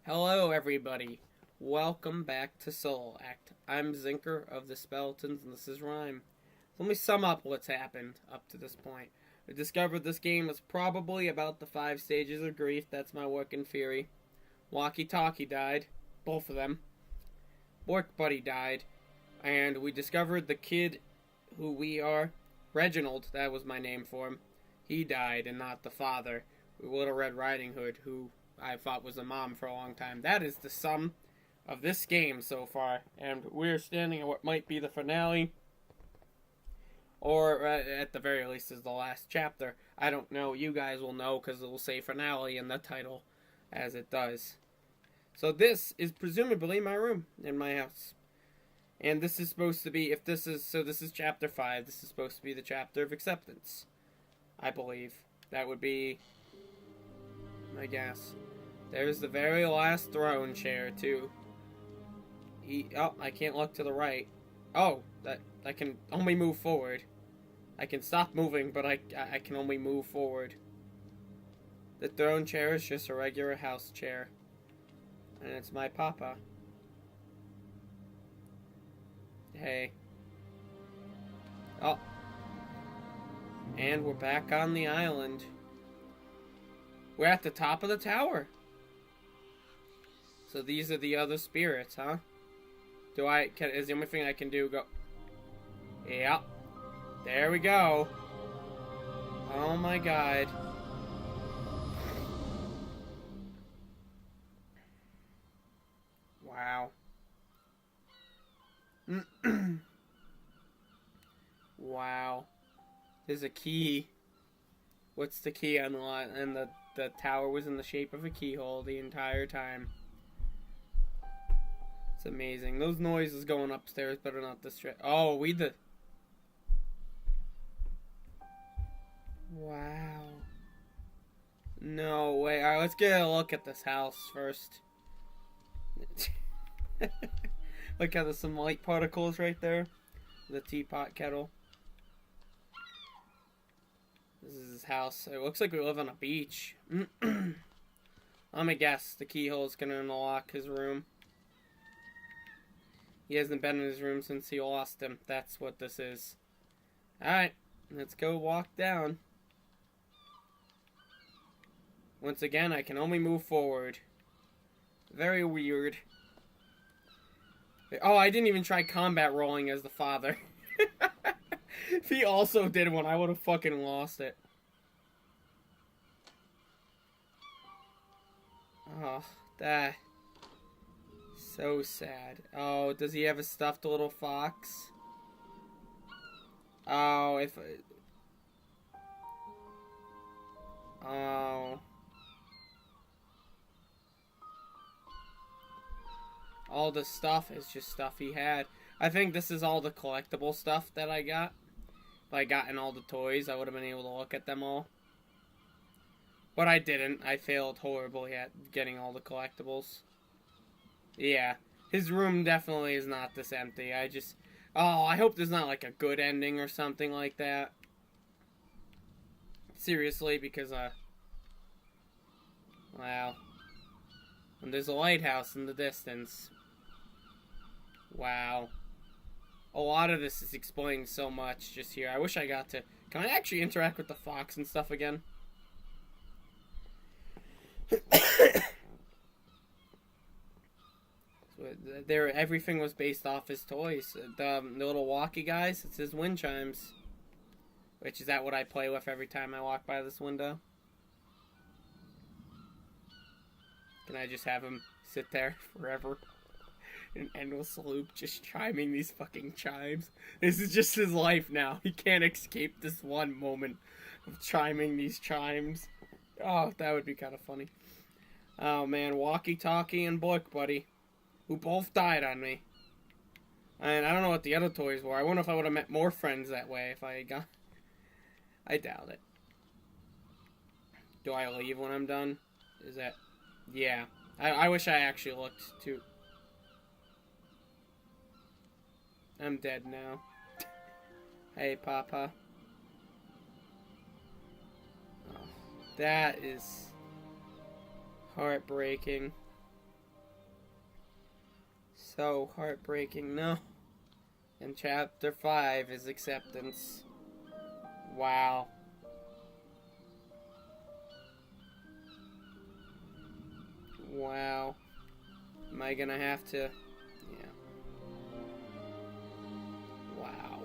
Hello, everybody. Welcome back to Soul Act. I'm Zinker of the Speletons, and this is RiME. Let me sum up what's happened up to this point. I discovered this game was probably about the 5 stages of grief. That's my working theory. Walkie-talkie died. Both of them. Work buddy died. And we discovered the kid who we are. Reginald, that was my name for him. He died, and not the father. Little Red Riding Hood, who I thought was a mom for a long time. That is the sum of this game so far, and we're standing at what might be the finale, or at the very least is the last chapter. I don't know. You guys will know because it will say finale in the title, as it does. So this is presumably my room in my house, and this is supposed to be, this is chapter 5. This is supposed to be the chapter of acceptance, I believe. That would be, I guess. There's the very last throne chair, too. Oh, I can't look to the right. Oh, I can only move forward. I can stop moving, but I can only move forward. The throne chair is just a regular house chair. And it's my papa. Hey. Oh. And we're back on the island. We're at the top of the tower. So these are the other spirits, huh? Is the only thing I can do go... Yep. There we go. Oh my god. Wow. Wow. There's a key. What's the key on the line? And the tower was in the shape of a keyhole the entire time. It's amazing. Those noises going upstairs better not distract. Oh, Wow. No way. Alright, let's get a look at this house first. Look how there's some light particles right there. The teapot kettle. This is his house. It looks like we live on a beach. I'm gonna guess the keyhole's gonna unlock his room. He hasn't been in his room since he lost him. That's what this is. Alright, let's go walk down. Once again, I can only move forward. Very weird. Oh, I didn't even try combat rolling as the father. If he also did one, I would have fucking lost it. Oh, that... So sad. Oh, does he have a stuffed little fox? Oh, Oh. All the stuff is just stuff he had. I think this is all the collectible stuff that I got. If I gotten all the toys, I would have been able to look at them all. But I didn't. I failed horribly at getting all the collectibles. Yeah. His room definitely is not this empty. Oh, I hope there's not like a good ending or something like that. Seriously, because, wow. And there's a lighthouse in the distance. Wow. A lot of this is explaining so much just here. I wish I got to... Can I actually interact with the fox and stuff again? Everything was based off his toys. The little walkie guys, it's his wind chimes. Which is that what I play with every time I walk by this window? Can I just have him sit there forever? An endless loop, just chiming these fucking chimes. This is just his life now. He can't escape this one moment of chiming these chimes. Oh, that would be kind of funny. Oh man, Walkie-Talkie and Book Buddy, who both died on me. And I don't know what the other toys were. I wonder if I would have met more friends that way if I got... I doubt it. Do I leave when I'm done? Is that... Yeah. I wish I actually looked too... I'm dead now. Hey, Papa. Oh, that is heartbreaking. So heartbreaking, no. And chapter 5 is acceptance. Wow. Wow. Am I gonna have to... Yeah. Wow.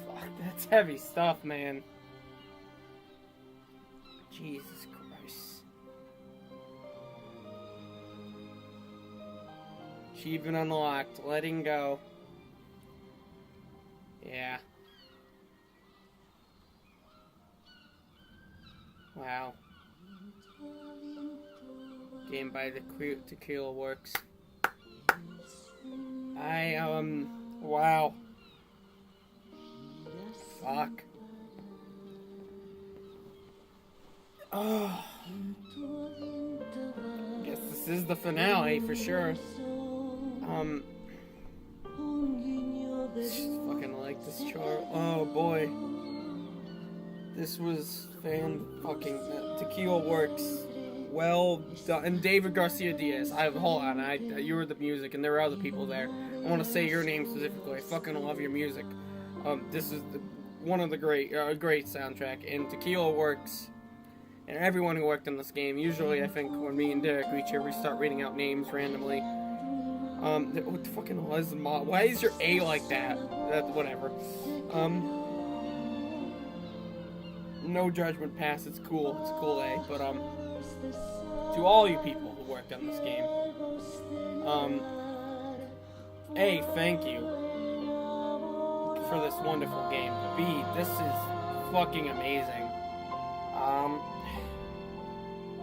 Fuck, that's heavy stuff, man. Jesus Christ. Achievement unlocked. Letting go. Yeah. Wow. Game by the Tequila Works. Wow. Fuck. Oh. Guess this is the finale for sure. Just fucking like this chart. Oh boy. This was Tequila Works. Well done. And David Garcia Diaz. Hold on. You were the music, and there were other people there. I want to say your name specifically. I fucking love your music. This is one of the great soundtrack. And Tequila Works, and everyone who worked on this game. Usually, I think when me and Derek reach here, we start reading out names randomly. What the fucking hell is why is your A like that? Whatever. No judgment pass. It's cool. It's a cool A. But to all you people who worked on this game, A, thank you for this wonderful game. B, this is fucking amazing.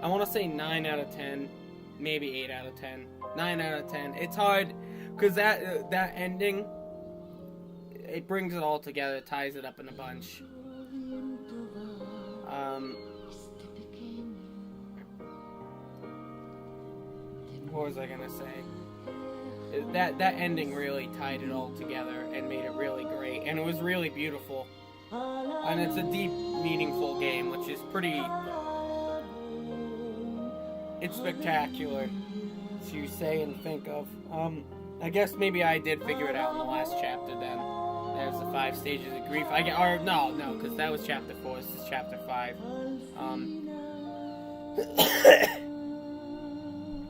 I want to say 9 out of 10, maybe 8 out of 10. 9 out of 10. It's hard because that ending, it brings it all together, ties it up in a bunch. What was I gonna say? That ending really tied it all together and made it really great, and it was really beautiful. And it's a deep, meaningful game, which is pretty... It's spectacular to say and think of. I guess maybe I did figure it out in the last chapter then. There's the 5 stages of grief. No, because that was chapter 4. This is chapter 5.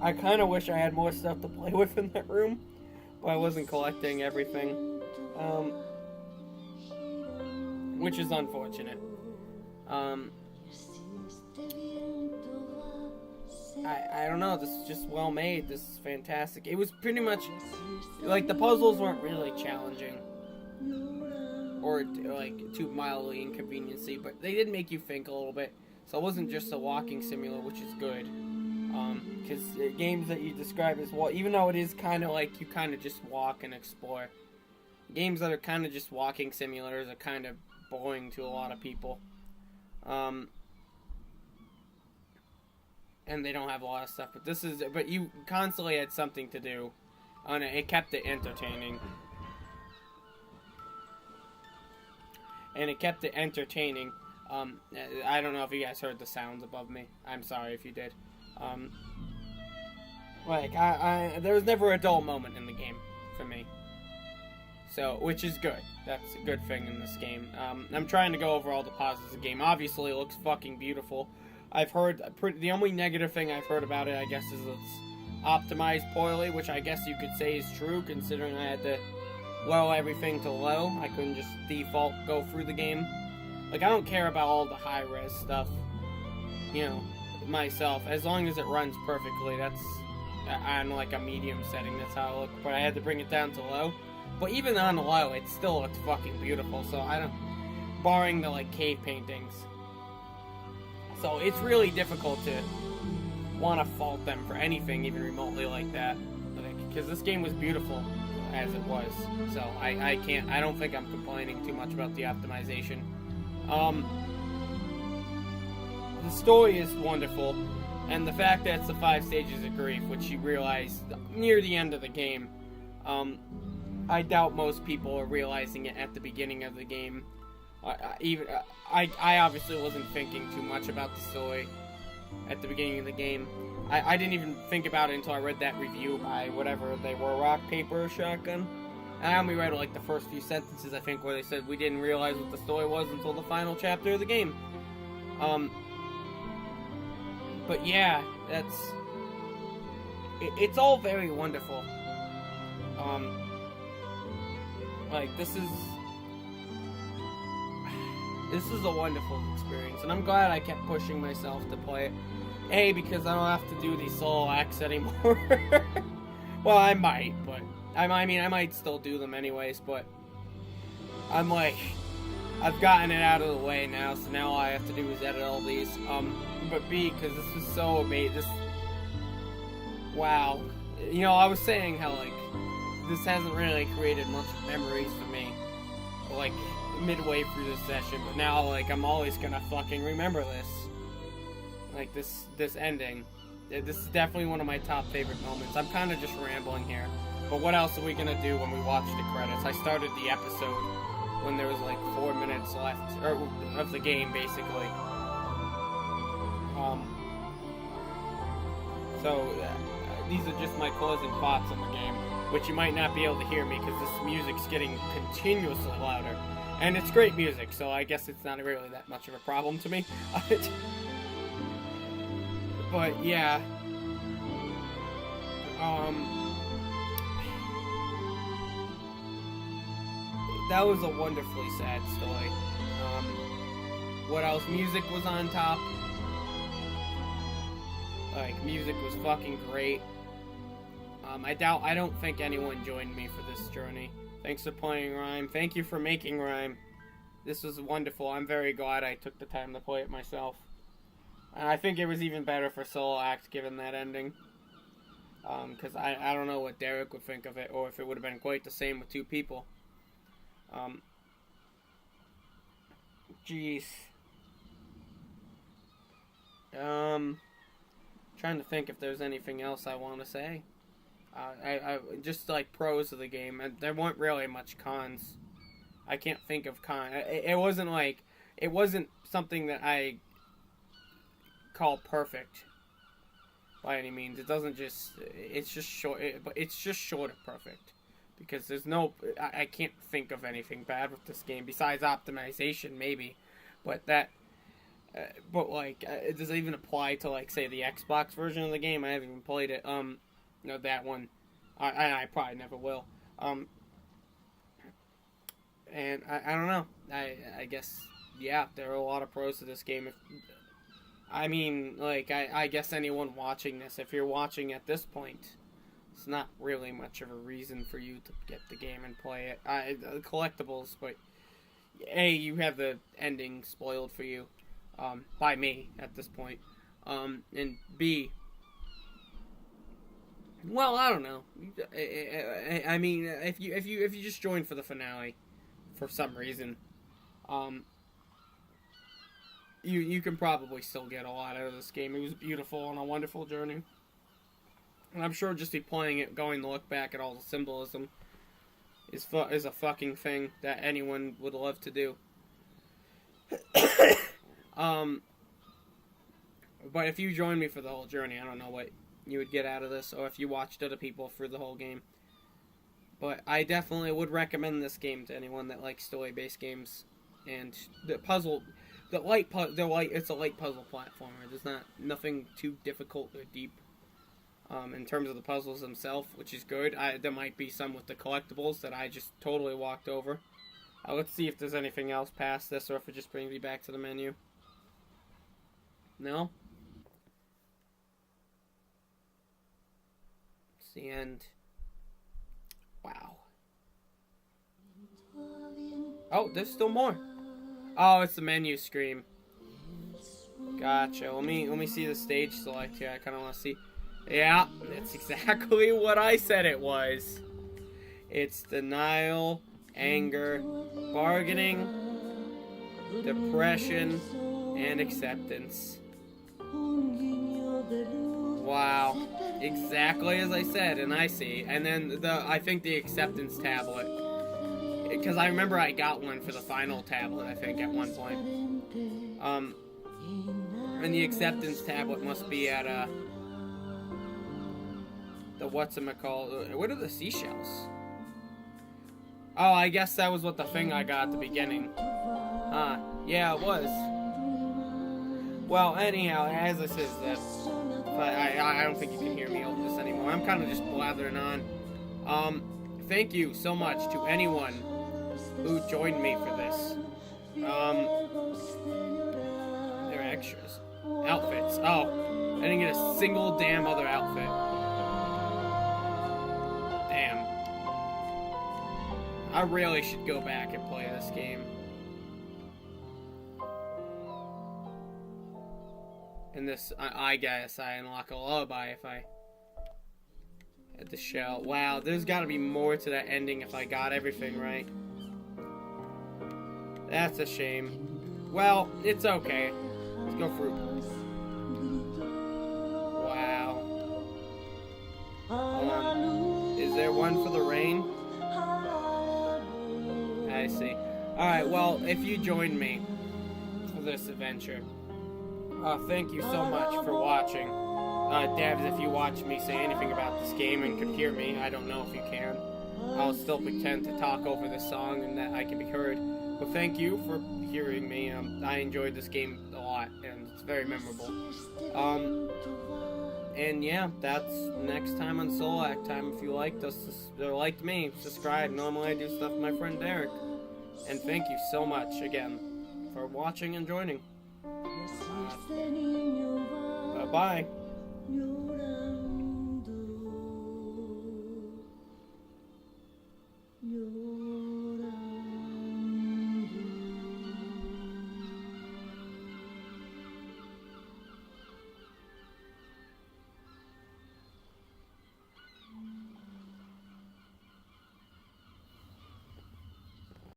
I kind of wish I had more stuff to play with in that room, but I wasn't collecting everything, which is unfortunate. I don't know, this is just well made, this is fantastic. It was pretty much, like, the puzzles weren't really challenging, or, like, too mildly inconveniencing, but they did make you think a little bit, so it wasn't just a walking simulator, which is good. Because games that you describe as even though it is kind of like you kind of just walk and explore, games that are kind of just walking simulators are kind of boring to a lot of people. And they don't have a lot of stuff, but you constantly had something to do, and it kept it entertaining. I don't know if you guys heard the sounds above me. I'm sorry if you did. There was never a dull moment in the game for me. So, which is good. That's a good thing in this game. I'm trying to go over all the positives of the game. Obviously, it looks fucking beautiful. I've heard, the only negative thing I've heard about it, I guess, is it's optimized poorly, which I guess you could say is true, considering I had to low everything to low. I couldn't just default go through the game. Like, I don't care about all the high-res stuff, myself, as long as it runs perfectly. That's on like a medium setting, that's how it looked, but I had to bring it down to low. But even on low, it still looks fucking beautiful, so barring the like cave paintings, so it's really difficult to want to fault them for anything even remotely like that, because this game was beautiful as it was, so I don't think I'm complaining too much about the optimization. The story is wonderful, and the fact that it's the 5 stages of grief, which you realize near the end of the game, I doubt most people are realizing it at the beginning of the game. I obviously wasn't thinking too much about the story, at the beginning of the game. I didn't even think about it until I read that review by whatever they were, Rock, Paper, Shotgun. And I only read like the first few sentences, I think, where they said we didn't realize what the story was until the final chapter of the game. But yeah, it's all very wonderful. Like, this is a wonderful experience, and I'm glad I kept pushing myself to play it. A, because I don't have to do these solo acts anymore. Well, I might, but I mean, I might still do them anyways, but I'm like, I've gotten it out of the way now, so now all I have to do is edit all these. But B, because this was so amazing. Wow. You know, I was saying how, like, this hasn't really created much memories for me, like, midway through this session, but now, like, I'm always gonna fucking remember this. Like, this ending. This is definitely one of my top favorite moments. I'm kind of just rambling here, but what else are we gonna do when we watch the credits? I started the episode when there was, like, 4 minutes left, of the game, basically. These are just my closing thoughts on the game, which you might not be able to hear me because this music's getting continuously louder. And it's great music, so I guess it's not really that much of a problem to me. But yeah. That was a wonderfully sad story. What else? Music was on top. Like, music was fucking great. I don't think anyone joined me for this journey. Thanks for playing RiME. Thank you for making RiME. This was wonderful. I'm very glad I took the time to play it myself. And I think it was even better for Solo Act given that ending. Because I don't know what Derek would think of it, or if it would have been quite the same with two people. Jeez. Trying to think if there's anything else I want to say. I just like pros of the game, and there weren't really much cons. I can't think of cons. It wasn't something that I call perfect by any means. It's just short, but it's just short of perfect, because there's no, I can't think of anything bad with this game besides optimization maybe, but that. But like, does it even apply to, like, say, the Xbox version of the game? I haven't even played it. No, that one, I probably never will. And I don't know. I guess, yeah, there are a lot of pros to this game. I mean, like, I guess anyone watching this, if you're watching at this point, it's not really much of a reason for you to get the game and play it. Collectibles, but A, you have the ending spoiled for you. By me at this point, and B, well, I don't know. I mean, if you just joined for the finale, for some reason, you can probably still get a lot out of this game. It was beautiful and a wonderful journey, and I'm sure just playing it, going to look back at all the symbolism, is a fucking thing that anyone would love to do. But if you join me for the whole journey, I don't know what you would get out of this, or if you watched other people through the whole game. But I definitely would recommend this game to anyone that likes story-based games. And it's a light puzzle platformer. There's nothing too difficult or deep, in terms of the puzzles themselves, which is good. There might be some with the collectibles that I just totally walked over. Let's see if there's anything else past this, or if it just brings me back to the menu. No? It's the end. Wow. Oh, there's still more. Oh, it's the menu screen. Gotcha. Let me see the stage select here. I kind of want to see. Yeah, that's exactly what I said it was. It's denial, anger, bargaining, depression, and acceptance. Wow, exactly as I said, and I see. And then I think the acceptance tablet, because I remember I got one for the final tablet, I think, at one point. And the acceptance tablet must be at the whatchamacallit. What are the seashells? Oh, I guess that was what the thing I got at the beginning. Yeah, it was. Well, anyhow, as I said, I don't think you can hear me over this anymore. I'm kind of just blathering on. Thank you so much to anyone who joined me for this. They're extras. Outfits. Oh, I didn't get a single damn other outfit. Damn. I really should go back and play this game. And this, I guess I unlock a lullaby if I hit the shell. Wow, there's got to be more to that ending if I got everything right. That's a shame. Well, it's okay. Let's go through. Wow. Is there one for the rain? I see. Alright, well, if you joined me for this adventure, thank you so much for watching. Devs, if you watch me say anything about this game and could hear me, I don't know if you can. I'll still pretend to talk over this song and that I can be heard. But thank you for hearing me. I enjoyed this game a lot, and it's very memorable. And yeah, that's next time on Solak Time. If you liked us, or liked me, subscribe. Normally I do stuff with my friend Derek. And thank you so much again for watching and joining. Bye-bye.